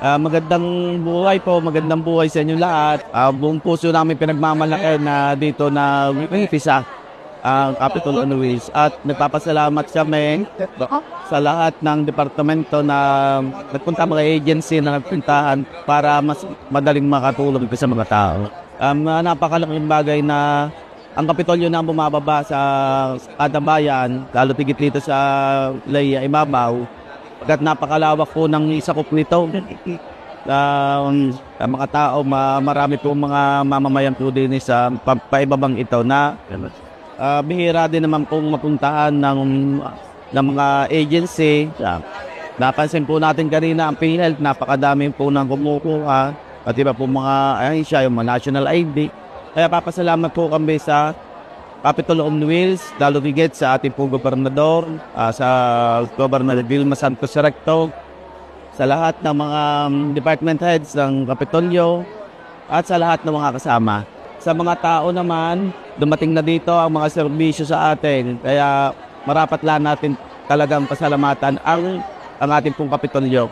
Magandang buhay po, magandang buhay sa inyo lahat. Buong puso namin pinagmamalaki na dito na umpisa ang Capitol on Wheels at nagpapasalamat kami sa lahat ng departamento na nagpunta, mga agency na nagpuntahan para mas madaling makatulong sa mga tao. Napakalaking bagay na ang Kapitolyo na bumababa sa kada bayan, lalo tigit dito sa Laya Imabaw, at napakalawak po ng sakop nito. Mga tao, marami po mga mamamayan po din sa paibabang ito na bihira din naman pong mapuntahan ng mga agency. Napansin po natin kanina ang PhilHealth, napakadami po nang kumukuha. At iba po mga ahensya, yung mga national ID. Kaya papasalamat po kami sa Capitol on Wheels, lalo higit sa ating pong gobernador, sa Governor Vilma Santos Recto, sa lahat ng mga department heads ng Kapitolyo, at sa lahat ng mga kasama. Sa mga tao naman, dumating na dito ang mga serbisyo sa atin. Kaya marapat lang natin talagang pasalamatan ang ating pong Kapitolyo.